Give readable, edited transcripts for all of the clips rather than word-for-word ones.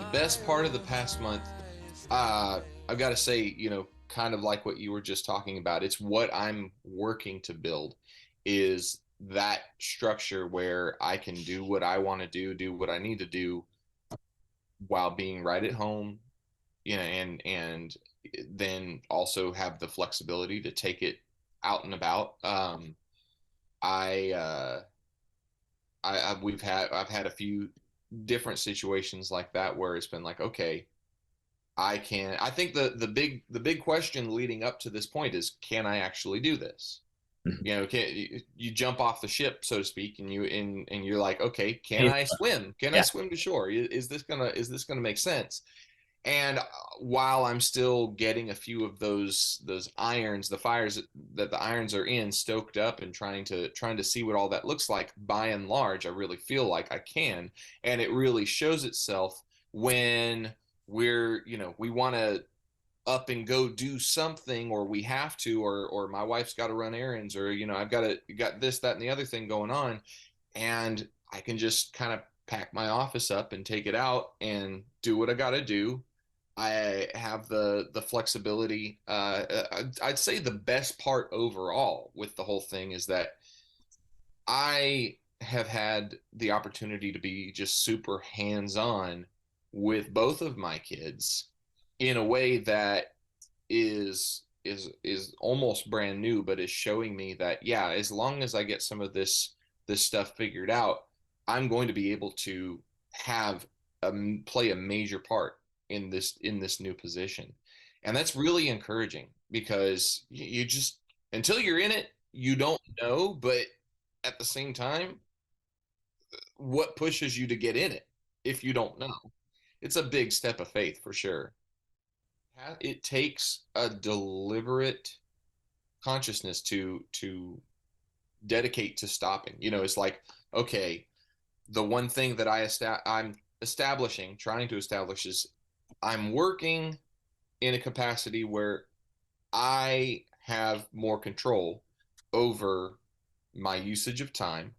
The best part of the past month, uh, I've got to say, kind of like what you were just talking about. It's what I'm working to build is that structure where I can do what I want to do what I need to do while being right at home, and then also have the flexibility to take it out and about. I, uh, I've had a few different situations like that where it's been like, okay, I think the big question leading up to this point is, can I actually do this? Can you jump off the ship, so to speak, and you're like, okay, can I swim? Can I Yeah. swim to shore? Is this gonna make sense? And while I'm still getting a few of those irons, the fires that the irons are in, stoked up and trying to see what all that looks like, by and large, I really feel like I can, and it really shows itself when we want to up and go do something, or we have to, or my wife's got to run errands, or I've got this, that, and the other thing going on, and I can just kind of pack my office up and take it out and do what I got to do. I have the flexibility. I'd say the best part overall with the whole thing is that I have had the opportunity to be just super hands on with both of my kids in a way that is almost brand new, but is showing me that, yeah, as long as I get some of this stuff figured out, I'm going to be able to have play a major part in this new position. And that's really encouraging because you just, until you're in it, you don't know. But at the same time, what pushes you to get in it if you don't know? It's a big step of faith for sure. It takes a deliberate consciousness to dedicate to stopping. It's like, okay, the one thing that I'm trying to establish is, I'm working in a capacity where I have more control over my usage of time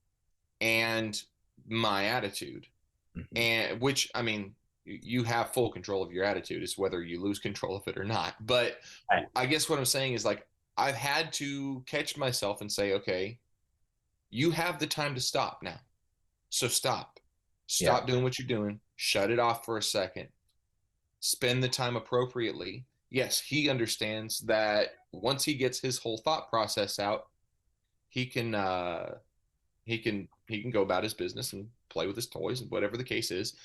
and my attitude. Mhm. And which, I mean, you have full control of your attitude. It's whether you lose control of it or not. But Right. I guess what I'm saying is, like, I've had to catch myself and say, okay, you have the time to stop now. So stop. Yeah. Stop doing what you're doing. Shut it off for a second. Spend the time appropriately. Yes, he understands that once he gets his whole thought process out, he can he can go about his business and play with his toys and whatever the case is.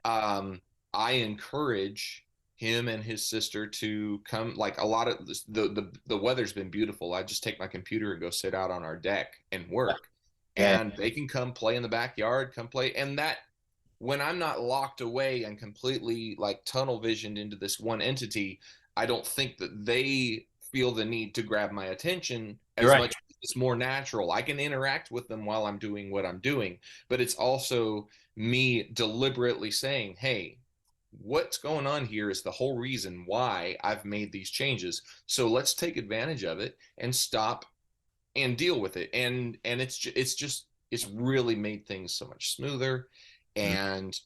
um, I encourage him and his sister to come. Like, a lot of this, the weather's been beautiful. I just take my computer and go sit out on our deck and work, Yeah. and they can come play in the backyard, come play. And that, when I'm not locked away and completely like tunnel visioned into this one entity, I don't think that they feel the need to grab my attention You're as right. much. It's more natural. I can interact with them while I'm doing what I'm doing, but it's also me deliberately saying, hey, what's going on here is the whole reason why I've made these changes. So let's take advantage of it and stop and deal with it. And it's really made things so much smoother Mhm. and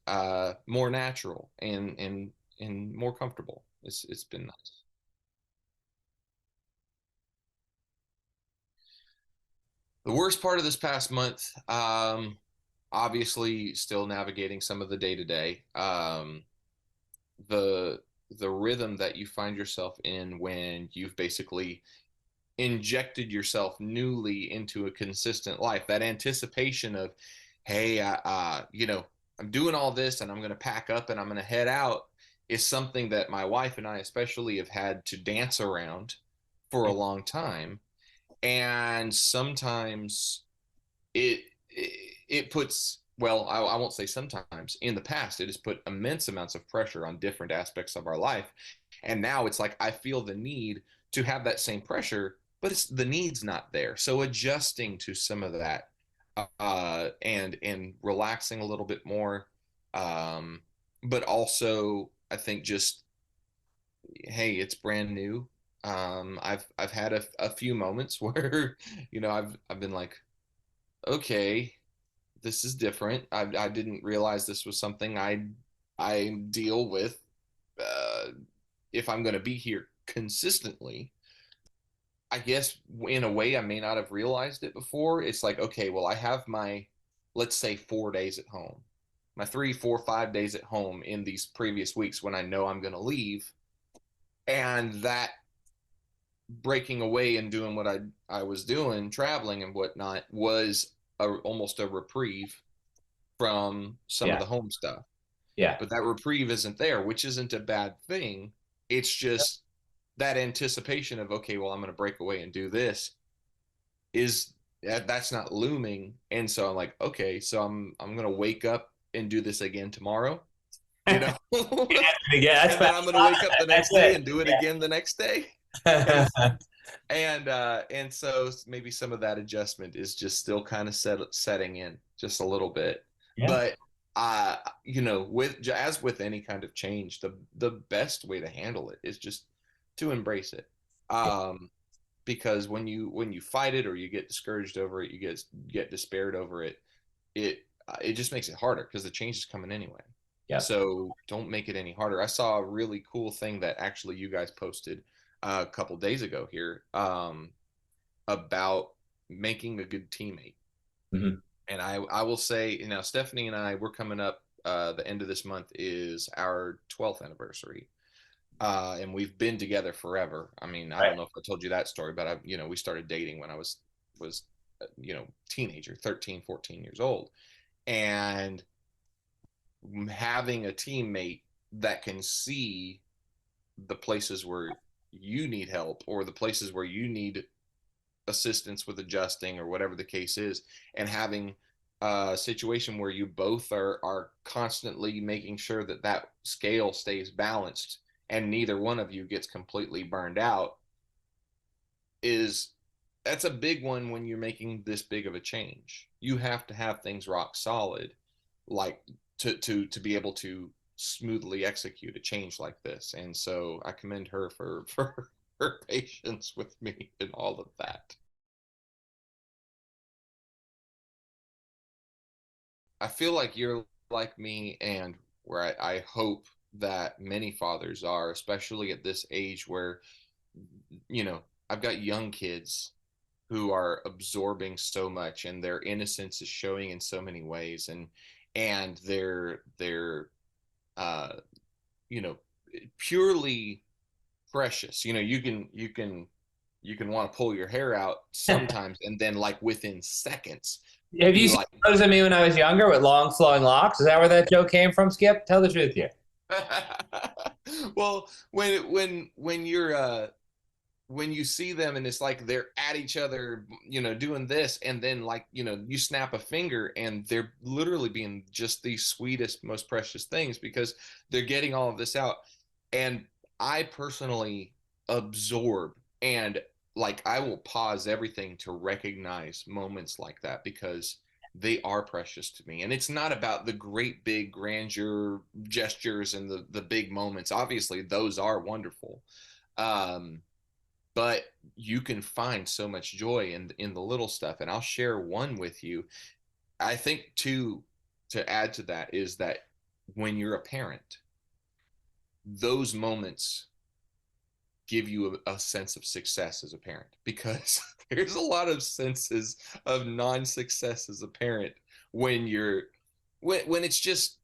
more natural and more comfortable. It's been nice. The worst part of this past month, obviously, still navigating some of the day to day. The the rhythm that you find yourself in when you've basically injected yourself newly into a consistent life. That anticipation of, hey, I'm doing all this and I'm going to pack up and I'm going to head out, is something that my wife and I especially have had to dance around for a long time. And sometimes it puts, well, I won't say sometimes, in the past it has put immense amounts of pressure on different aspects of our life, and now it's like I feel the need to have that same pressure, but the need's not there. So adjusting to some of that, and relaxing a little bit more, um but also I think just, hey, it's brand new. I've had a few moments where I've been like, okay, this is different. I didn't realize this was something I I deal with uh, if I'm going to be here consistently. I guess in a way I may not have realized it before. It's like, okay, well, I have my, let's say, 4 days at home, my 3, 4, 5 days at home in these previous weeks when I know I'm going to leave. And that breaking away and doing what I was doing, traveling and whatnot, was almost a reprieve from some of Yeah. the home stuff. Yeah. But that reprieve isn't there, which isn't a bad thing. It's just that anticipation of, okay, well, I'm going to break away and do this is that's not looming. And so I'm like, okay, so I'm going to wake up and do this again tomorrow, you know? Yeah, that's And then I'm going to wake up the that's next day it. and do it again the next day. And Yeah. and so maybe some of that adjustment is just still kind of setting in just a little bit. Yeah. But with as with any kind of change, the best way to handle it is just to embrace it. um because when you fight it or you get discouraged over it, you get despaired over it, it just makes it harder because the change is coming anyway. Yeah. So don't make it any harder. I saw a really cool thing that actually you guys posted a couple days ago here, about making a good teammate. Mhm. And I will say, Stephanie and I, we're coming up, the end of this month is our 12th anniversary. And we've been together forever. I mean, I Right. don't know if I told you that story, but we started dating when I was teenager, 13, 14 years old. And having a teammate that can see the places where you need help or the places where you need assistance with adjusting or whatever the case is, and having a situation where you both are constantly making sure that that scale stays balanced and neither one of you gets completely burned out, is that's a big one. When you're making this big of a change, you have to have things rock solid, like to be able to smoothly execute a change like this. And so I commend her for her patience with me and all of that. I feel like you're like me, and where I hope that many fathers are, especially at this age where, I've got young kids who are absorbing so much and their innocence is showing in so many ways, and they're uh you know purely precious. You can want to pull your hair out sometimes, and then like within seconds Have you be seen like, photos of me when I was younger with long flowing locks? Is that where that joke came from, Skip? Tell the truth here. well, when you see them and it's like they're at each other, doing this, and then like, you snap a finger and they're literally being just the sweetest, most precious things because they're getting all of this out. And I personally absorb, and like I will pause everything to recognize moments like that because they are precious to me. And it's not about the great big grandeur gestures and the big moments. Obviously, those are wonderful. Um, but you can find so much joy in the little stuff. And I'll share one with you. I think too, to add to that, is that when you're a parent, those moments give you a sense of success as a parent, because there's a lot of senses of non-success as a parent when it's just,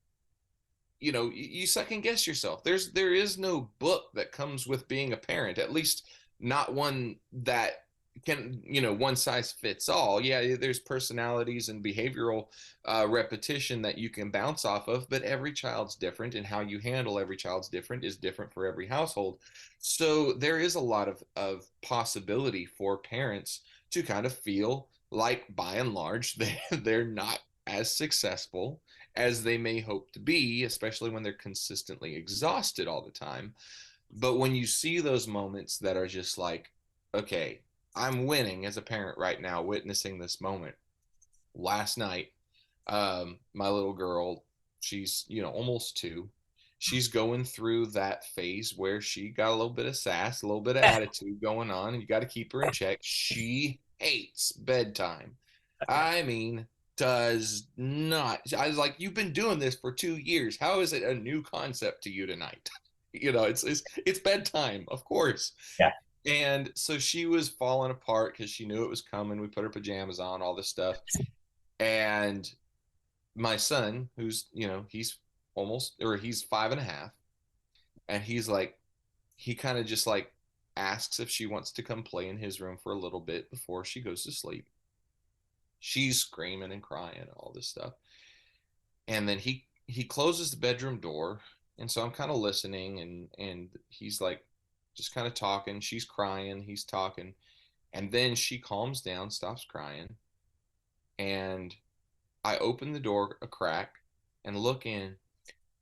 you second guess yourself. There is no book that comes with being a parent, at least not one that can, one size fits all. Yeah, there's personalities and behavioral repetition that you can bounce off of, but every child's different, and how you handle every child's different is different for every household. So there is a lot of possibility for parents to kind of feel like, by and large, they're not as successful as they may hope to be, especially when they're consistently exhausted all the time. But when you see those moments that are just like, okay, I'm winning as a parent right now, witnessing this moment. Last night, my little girl, she's, almost 2. She's going through that phase where she got a little bit of sass, a little bit of attitude going on, and you got to keep her in check. She hates bedtime. Okay. I mean, does not. I was like, you've been doing this for 2 years. How is it a new concept to you tonight? It's bedtime, of course. Yeah. And so she was falling apart because she knew it was coming. We put her pajamas on, all this stuff. And my son, who's, he's almost, or he's 5.5, and he's like, he kind of just like asks if she wants to come play in his room for a little bit before she goes to sleep. She's screaming and crying and all this stuff. And then he closes the bedroom door, and so I'm kind of listening, and he's like just kind of talking. She's crying, he's talking, and then she calms down, stops crying, and I open the door a crack and look in,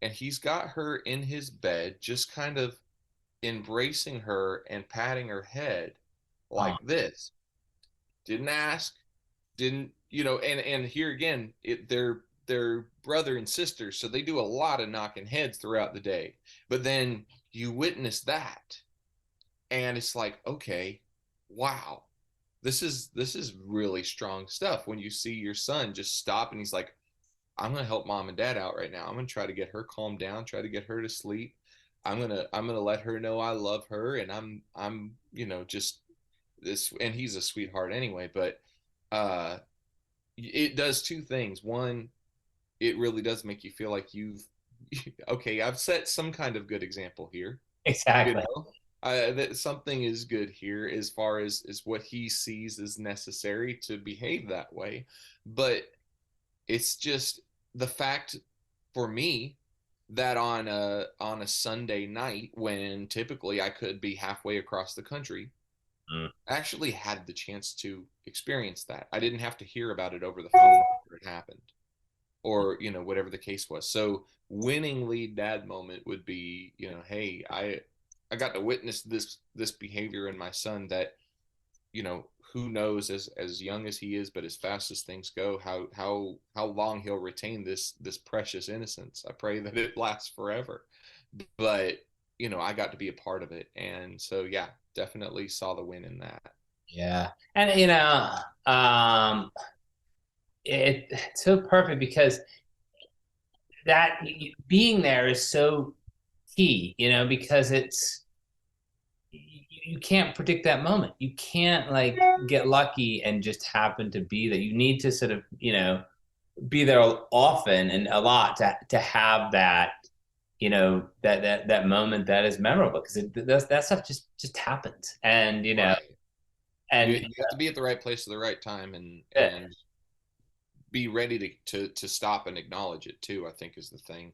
and he's got her in his bed, just kind of embracing her and patting her head Oh, like this. Didn't ask, didn't, and here again, they're brother and sister, so they do a lot of knocking heads throughout the day. But then you witness that, and it's like, okay, wow, this is really strong stuff when you see your son just stop and he's like, I'm gonna help mom and dad out right now. I'm gonna try to get her calmed down, try to get her to sleep. I'm gonna let her know I love her, and I'm just this. And he's a sweetheart anyway, but uh it does two things. One, it really does make you feel like you've okay, I've set some kind of good example here, you exactly. know. That something is good here as far as what he sees is necessary to behave that way. But it's just the fact for me that on a Sunday night when typically I could be halfway across the country, Mm. I actually had the chance to experience that. I didn't have to hear about it over the phone after it happened, or whatever the case was. So winning lead dad moment would be, hey, I got to witness this behavior in my son that, who knows, as young as he is, but as fast as things go, how long he'll retain this precious innocence. I pray that it lasts forever. But I got to be a part of it, and so yeah, definitely saw the win in that. Yeah. And it's so perfect because that being there is so key, because you can't predict that moment. You can't like get lucky and just happen to be there. You need to sort of, be there often and a lot to have that, that moment that is memorable because that stuff just happens. And Right. you, and you have to be at the right place at the right time, and uh, be ready to stop and acknowledge it too, I think, is the thing.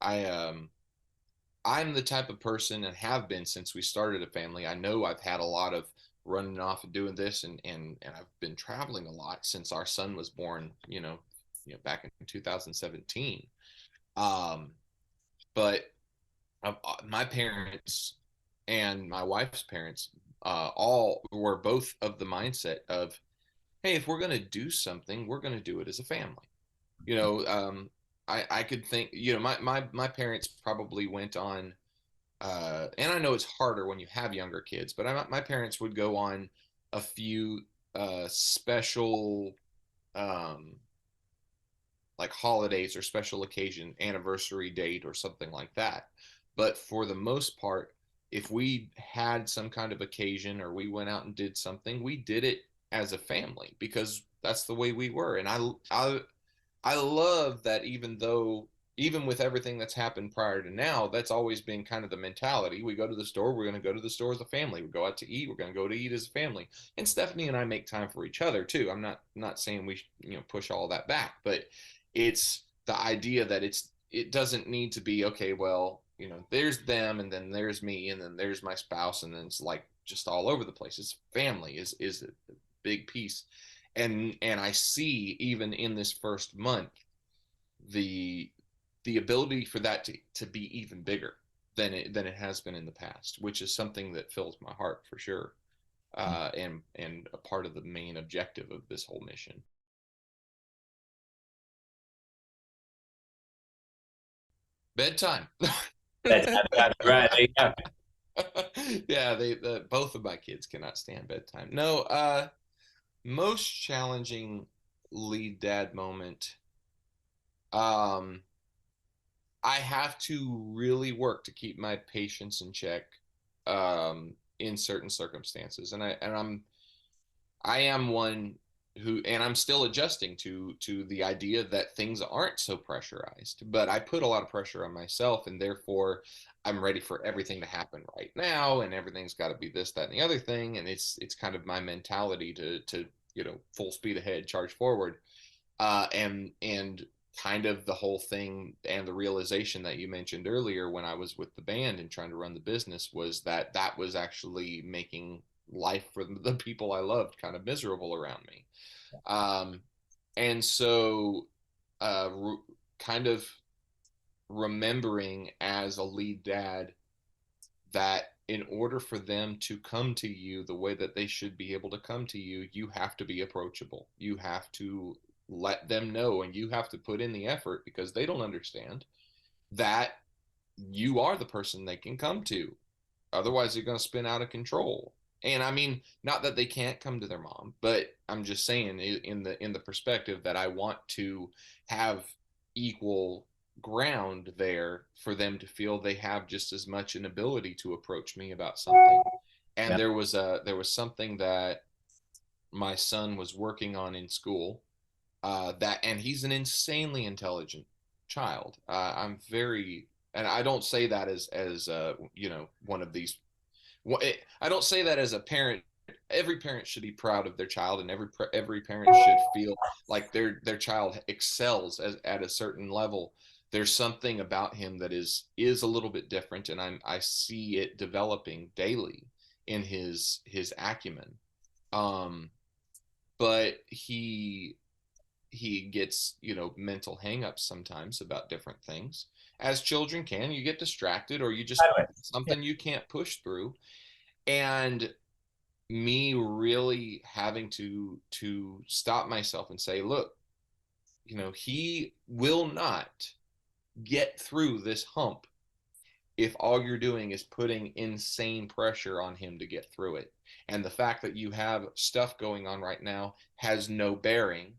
I'm the type of person, and have been since we started a family. I know I've had a lot of running off and doing this, and I've been traveling a lot since our son was born, back in 2017. um but my parents and my wife's parents all were both of the mindset of, hey, if we're going to do something, we're going to do it as a family. you know um I could think, my parents probably went on, and I know it's harder when you have younger kids, but my parents would go on a few special, um like holidays or special occasion, anniversary date or something like that. But for the most part, if we had some kind of occasion or we went out and did something, we did it as a family because that's the way we were. And I love that, even with everything that's happened prior to now, that's always been kind of the mentality. We go to the store, we're going to go to the store as a family. We go out to eat, we're going to go to eat as a family. And Stephanie and I make time for each other too. I'm not saying we push all that back, but it's the idea that it doesn't need to be, okay, well, there's them, and then there's me, and then there's my spouse, and then it's like just all over the place. It's family is a big piece. And I see, even in this first month, the the ability for that to be even bigger than it has been in the past, which is something that fills my heart for sure, and a part of the main objective of this whole mission. Bedtime. that's right. There you go. Yeah, both of my kids cannot stand bedtime. No, most challenging lead dad moment. Um, I have to really work to keep my patience in check in certain circumstances, and I am one who, and I'm still adjusting to the idea that things aren't so pressurized. But I put a lot of pressure on myself, and therefore I'm ready for everything to happen right now, and everything's got to be this, that, and the other thing. And it's kind of my mentality to full speed ahead, charge forward, and kind of the whole thing and the realization that you mentioned earlier when I was with the band and trying to run the business was that that was actually making life for the people I loved kind of miserable around me. Um, and so, kind of remembering as a lead dad that in order for them to come to you the way that they should be able to come to you, you have to be approachable. You have to let them know, and you have to put in the effort because they don't understand that you are the person they can come to. Otherwise, they're going to spin out of control. And I mean, not that they can't come to their mom, but I'm just saying in the perspective that I want to have equal ground there for them to feel they have just as much an ability to approach me about something. And Yeah. there was something that my son was working on in school, that and he's an insanely intelligent child. I'm very, and I don't say that as one of these. I don't say that as a parent. Every parent should be proud of their child, and every parent should feel like their child excels at a certain level. There's something about him that is a little bit different, and I see it developing daily in his acumen. Um, but he gets mental hangups sometimes about different things, as children can. You get distracted, or you By just the way, yeah. something you can't push through. And me really having to stop myself and say, look, he will not get through this hump if all you're doing is putting insane pressure on him to get through it. And the fact that you have stuff going on right now has no bearing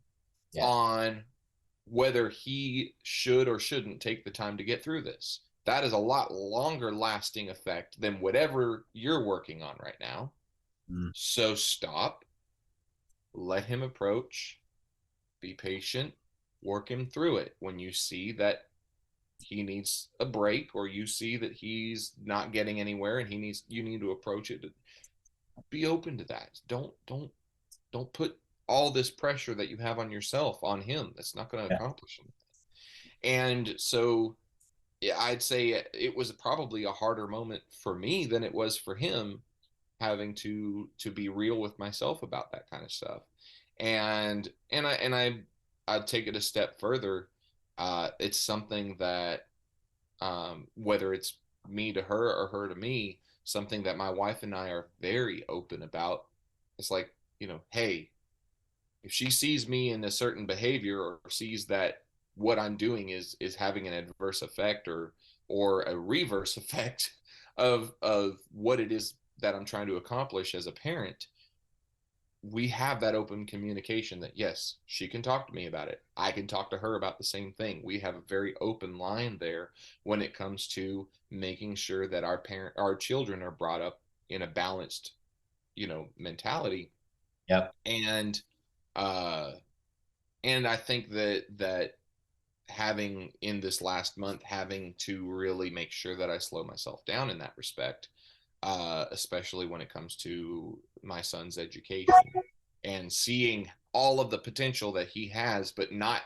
Yeah. on whether he should or shouldn't take the time to get through this. That is a lot longer lasting effect than whatever you're working on right now. Mm. So stop, let him approach, be patient, work him through it. When you see that he needs a break, or you see that he's not getting anywhere and you need to approach it, be open to that. Don't put all this pressure that you have on yourself on him. That's not going to Yeah. accomplish anything. And so, yeah, I'd say it was probably a harder moment for me than it was for him, having to be real with myself about that kind of stuff. And I'd take it a step further. It's something that, whether it's me to her or her to me, something that my wife and I are very open about. It's like, hey, if she sees me in a certain behavior, or sees that what I'm doing is having an adverse effect, or a reverse effect of what it is that I'm trying to accomplish as a parent, we have that open communication that yes, she can talk to me about it. I can talk to her about the same thing. We have a very open line there when it comes to making sure that our children are brought up in a balanced, mentality. Yep. And uh and I think that having in this last month, having to really make sure that I slow myself down in that respect, especially when it comes to my son's education, and seeing all of the potential that he has, but not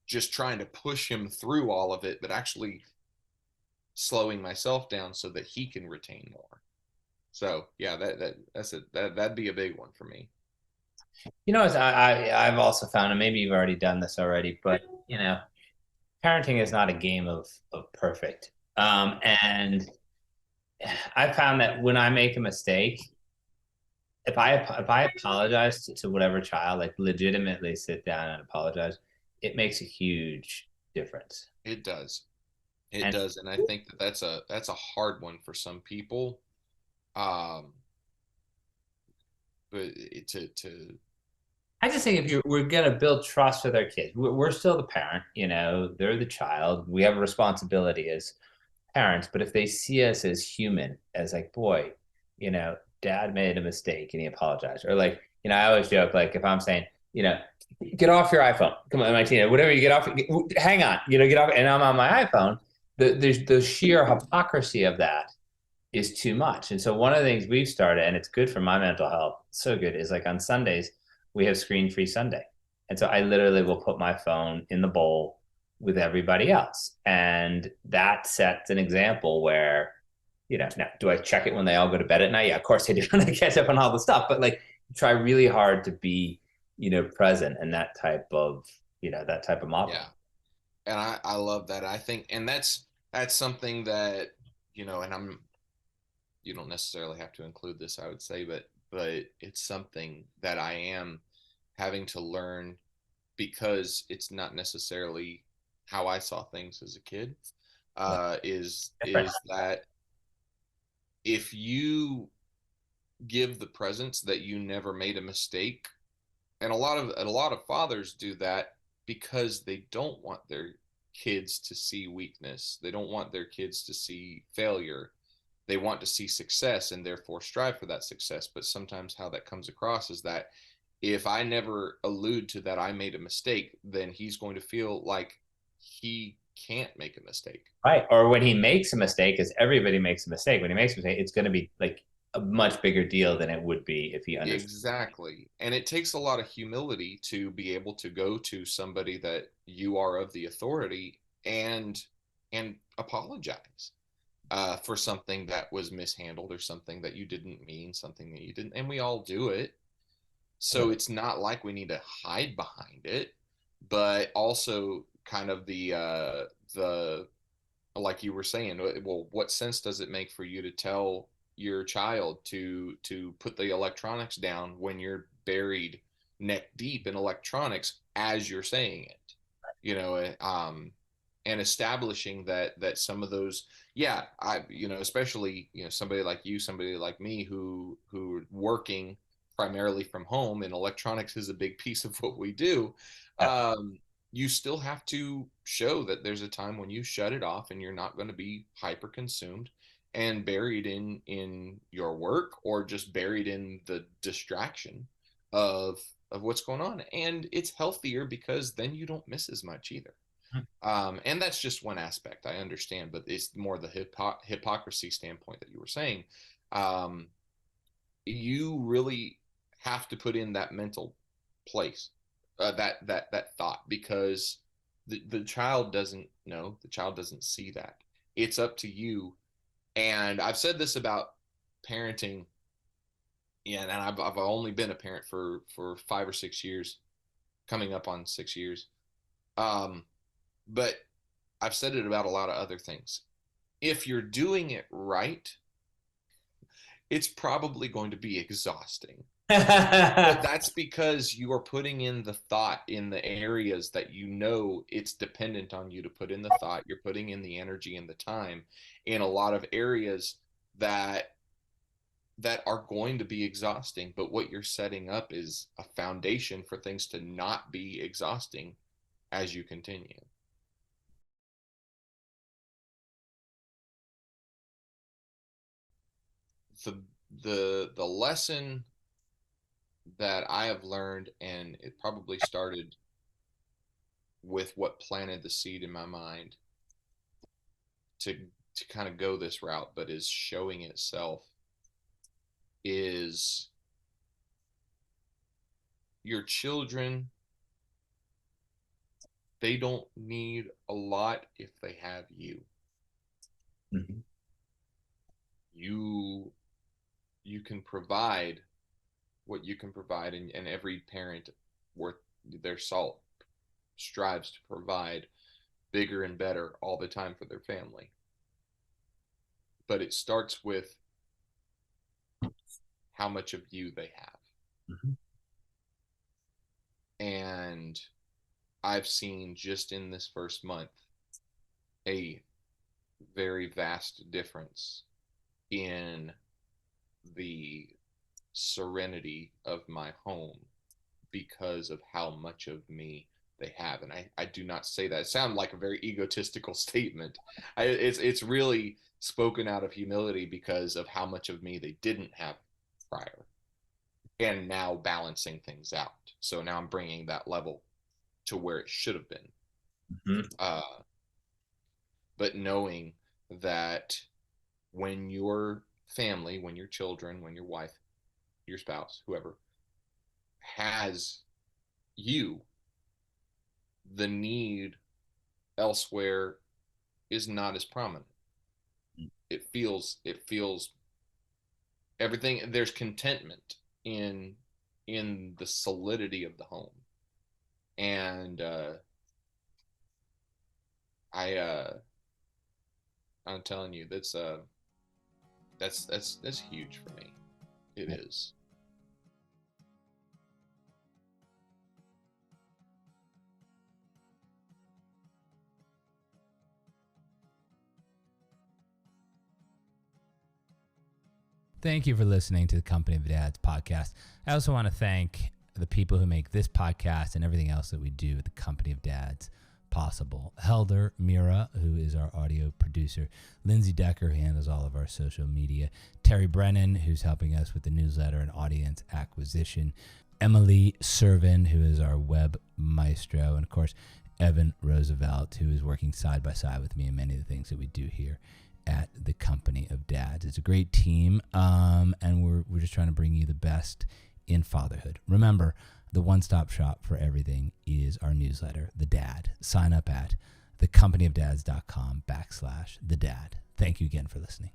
just trying to push him through all of it, but actually slowing myself down so that he can retain more. So yeah, that'd be a big one for me. I've also found, and maybe you've already done this already, but parenting is not a game of perfect. And I found that when I make a mistake, if I apologize to whatever child, like legitimately sit down and apologize, it makes a huge difference. It does. It And does, and I think that's a hard one for some people. Um, but to I just think if we're gonna build trust with our kids, we're still the parent, they're the child. We have a responsibility as parents, but if they see us as human, as like, boy, dad made a mistake and he apologized, or like, I always joke, like if I'm saying, get off your iPhone, come on, my teen, whatever, you get off, hang on, get off, and I'm on my iPhone. There's the sheer hypocrisy of that is too much. And so one of the things we've started, and it's good for my mental health, so good, is like on Sundays, we have screen-free Sunday. And so I literally will put my phone in the bowl with everybody else. And that sets an example where, now do I check it when they all go to bed at night? Yeah, of course I do when I catch up on all the stuff. But like try really hard to be, present and that type of model. Yeah. And I love that. I think, and that's something that, and you don't necessarily have to include this, I would say, but it's something that I am having to learn because it's not necessarily how I saw things as a kid. Yeah. Is that if you give the presence that you never made a mistake, and a lot of fathers do that because they don't want their kids to see weakness. They don't want their kids to see failure. They want to see success and therefore strive for that success. But sometimes how that comes across is that if I never allude to that I made a mistake, then he's going to feel like he can't make a mistake. Right. Or when he makes a mistake, because everybody makes a mistake, when he makes a mistake, it's going to be like a much bigger deal than it would be if he understood. Exactly. And it takes a lot of humility to be able to go to somebody that you are of the authority and apologize for something that was mishandled or something that you didn't mean, something that you didn't, and we all do it. So it's not like we need to hide behind it, but also kind of the like you were saying, well, what sense does it make for you to tell your child to put the electronics down when you're buried neck deep in electronics as you're saying it? And establishing that some of those, yeah, especially somebody like you, somebody like me who working primarily from home, and electronics is a big piece of what we do. Yeah. You still have to show that there's a time when you shut it off and you're not going to be hyper consumed and buried in your work, or just buried in the distraction of what's going on. And it's healthier because then you don't miss as much either. And that's just one aspect, I understand, but it's more the hypocrisy standpoint that you were saying. um, you really have to put in that mental place, that thought, because the child doesn't know, the child doesn't see that. It's up to you. And I've said this about parenting, yeah, and I've only been a parent for 5 or 6 years, coming up on 6 years. um but I've said it about a lot of other things. If you're doing it right, it's probably going to be exhausting. But that's because you are putting in the thought in the areas that it's dependent on you to put in the thought. You're putting in the energy and the time in a lot of areas that are going to be exhausting. But what you're setting up is a foundation for things to not be exhausting as you continue. The the lesson that I have learned, and it probably started with what planted the seed in my mind to kind of go this route, but is showing itself, is your children, they don't need a lot if they have you. Mhm. You can provide what you can provide, and every parent worth their salt strives to provide bigger and better all the time for their family. But it starts with how much of you they have. Mhm. And I've seen just in this first month a very vast difference in the serenity of my home because of how much of me they have. And I do not say that. It sounds like a very egotistical statement. It's really spoken out of humility because of how much of me they didn't have prior, and now balancing things out. So now I'm bringing that level to where it should have been. Mm-hmm. But knowing that when your family, when your children, when your wife, your spouse, whoever has you, the need elsewhere is not as prominent. It feels everything. There's contentment in the solidity of the home, and I I'm telling you that's huge for me. It is. Thank you for listening to the Company of Dads podcast. I also want to thank the people who make this podcast and everything else that we do at the Company of Dads possible. Helder Mira, who is our audio producer. Lindsay Decker, who handles all of our social media. Terry Brennan, who's helping us with the newsletter and audience acquisition. Emily Servin, who is our web maestro. And, of course, Evan Roosevelt, who is working side by side with me in many of the things that we do here at the Company of Dads. It's a great team, and we're just trying to bring you the best in fatherhood. Remember, the one-stop shop for everything is our newsletter, The Dad. Sign up at thecompanyofdads.com/thedad. Thank you again for listening.